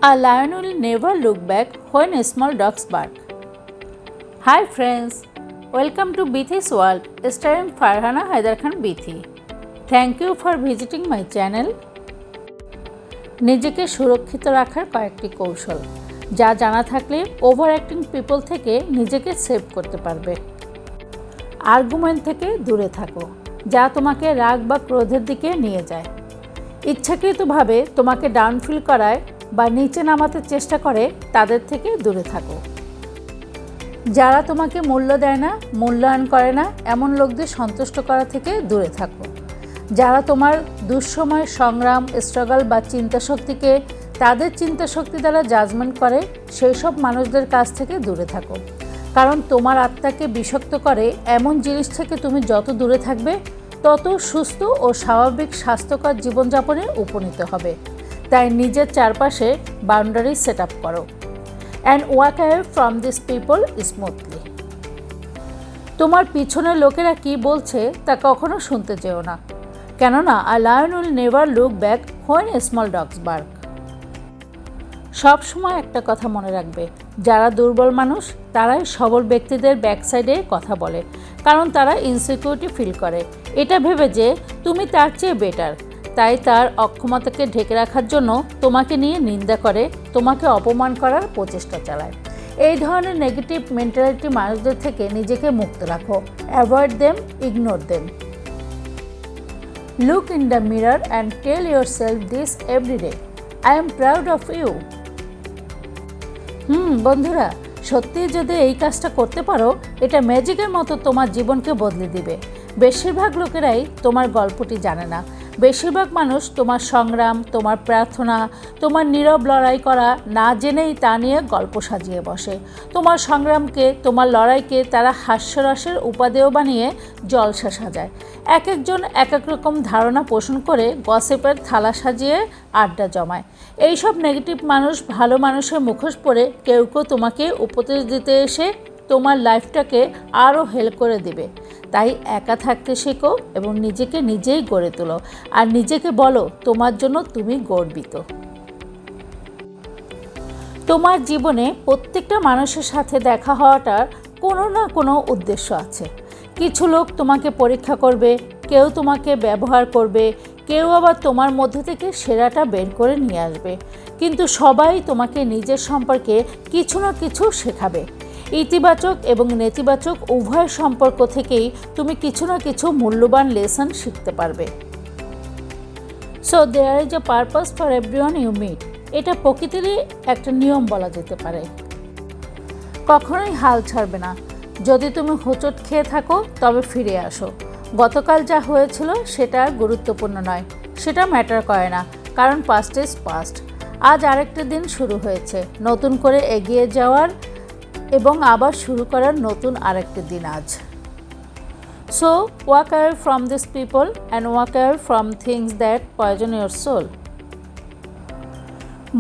A lion will never look back when small dogs bark. Hi friends, welcome to Bithi's World, starring Farhana Haidar Khan Bithi. Thank you for visiting my channel. নিজেকে সুরক্ষিত রাখার কয়েকটি কৌশল যা জানা থাকলে over acting people থেকে নিজেকে সেভ করতে পারবে। আর্গুমেন্ট থেকে দূরে থাকো যা তোমাকে রাগ বা ক্রোধের দিকে নিয়ে যায়। ইচ্ছাকৃতভাবে তোমাকে ডাউনফিল করায় বা নিচে নামাতে চেষ্টা করে তাদের থেকে দূরে থাকো। যারা তোমাকে মূল্য দেয় না, মূল্যায়ন করে না এমন লোকদের সন্তুষ্ট করা থেকে দূরে থাকো। যারা তোমার দুঃসময়, সংগ্রাম, স্ট্রাগল বা চিন্তাশক্তিকে তাদের চিন্তাশক্তি দ্বারা জাজমেন্ট করে সেই সব মানুষদের কাছ থেকে দূরে থাকো। কারণ তোমার আত্মাকে বিষাক্ত করে এমন জিনিস থেকে তুমি যত দূরে থাকবে তত সুস্থ ও স্বাভাবিক স্বাস্থ্যকর জীবনযাপনে উপনীত হবে। তাই নিজের চারপাশে বাউন্ডারি সেট আপ করো and walk away from this people smoothly. তোমার পিছনের লোকেরা কি বলছে তা কখনো শুনতে যেও না, কেননা a lion will never look back when small dogs bark. সবসময় একটা কথা মনে রাখবে, যারা দুর্বল মানুষ তারাই সবল ব্যক্তিদের ব্যাকসাইডে কথা বলে, কারণ তারা ইনসিকিউরিটি ফিল করে এটা ভেবে যে তুমি তার চেয়ে বেটার। তাই তার অক্ষমতাকে ঢেকে রাখার জন্য তোমাকে নিয়ে নিন্দা করে, তোমাকে অপমান করার প্রচেষ্টা চালায়। এই ধরনের নেগেটিভ মেন্টালিটি মানুষদের থেকে নিজেকে মুক্ত রাখো। Avoid them, ignore them. Look in the mirror and tell yourself this everyday, I am proud of you. বন্ধুরা, সত্যি যদি এই কাজটা করতে পারো এটা ম্যাজিকের মতো তোমার জীবনকে বদলে দিবে। বেশিরভাগ লোকেরাই তোমার গল্পটি জানে না। বেশিরভাগ মানুষ তোমার সংগ্রাম, তোমার প্রার্থনা, তোমার নীরব লড়াই করা না জেনেই তা নিয়ে গল্প সাজিয়ে বসে। তোমার সংগ্রামকে, তোমার লড়াইকে তারা হাস্যরসের উপাদেয় বানিয়ে জলসা সাজায়। এক একজন এক এক রকম ধারণা পোষণ করে গসিপের থালা সাজিয়ে আড্ডা জমায়। এইসব নেগেটিভ মানুষ ভালো মানুষের মুখোশ পরে কেউ কেউ তোমাকে উপদেশ দিতে এসে তোমার লাইফটাকে আরও হেল্প করে দেবে। তাই একা থাকতে শেখো এবং নিজেকে নিজেই গড়ে তোলো, আর নিজেকে বলো তোমার জন্য তুমি গর্বিত। তোমার জীবনে প্রত্যেকটা মানুষের সাথে দেখা হওয়াটার কোনো না কোনো উদ্দেশ্য আছে। কিছু লোক তোমাকে পরীক্ষা করবে, কেউ তোমাকে ব্যবহার করবে, কেউ আবার তোমার মধ্যে থেকে সেরাটা বের করে নিয়ে আসবে। কিন্তু সবাই তোমাকে নিজের সম্পর্কে কিছু না কিছু শেখাবে। ইতিবাচক এবং নেতিবাচক উভয় সম্পর্ক থেকেই তুমি কিছু না কিছু মূল্যবান লেসন শিখতে পারবে। So there is a purpose for everyone you meet, এটা প্রকৃতিরই একটা নিয়ম বলা যেতে পারে। কখনোই হাল ছাড়বে না। যদি তুমি হোঁচট খেয়ে থাকো তবে ফিরে আসো। গতকাল যা হয়েছিল সেটা আর গুরুত্বপূর্ণ নয়, সেটা ম্যাটার করে না, কারণ পাস্ট ইজ পাস্ট। আজ আরেকটা দিন শুরু হয়েছে, নতুন করে এগিয়ে যাওয়ার এবং আবার শুরু করার নতুন আরেকটা দিন আজ। So walk away from this people and walk away from things that poison your soul.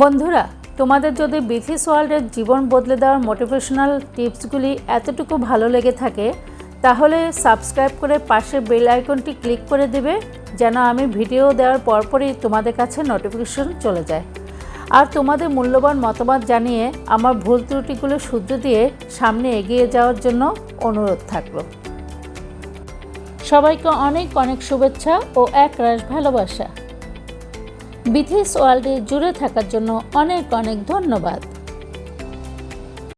বন্ধুরা, তোমাদের যদি বিথিস ওয়ার্ল্ডের জীবন বদলে দেওয়ার মোটিভেশনাল টিপসগুলি এতটুকু ভালো লেগে থাকে তাহলে সাবস্ক্রাইব করে পাশের বেল আইকনটি ক্লিক করে দেবে, যেন আমি ভিডিও দেওয়ার পরপরই তোমাদের কাছে নোটিফিকেশন চলে যায়। আর তোমাদের মূল্যবান মতামত জানিয়ে আমার ভুল ত্রুটিগুলো শুধরে দিয়ে সামনে এগিয়ে যাওয়ার জন্য অনুরোধ থাকলো। সবাইকে অনেক অনেক শুভেচ্ছা ও একরাশ ভালোবাসা। বিথিস ওয়ার্ল্ডে জুড়ে থাকার জন্য অনেক অনেক ধন্যবাদ।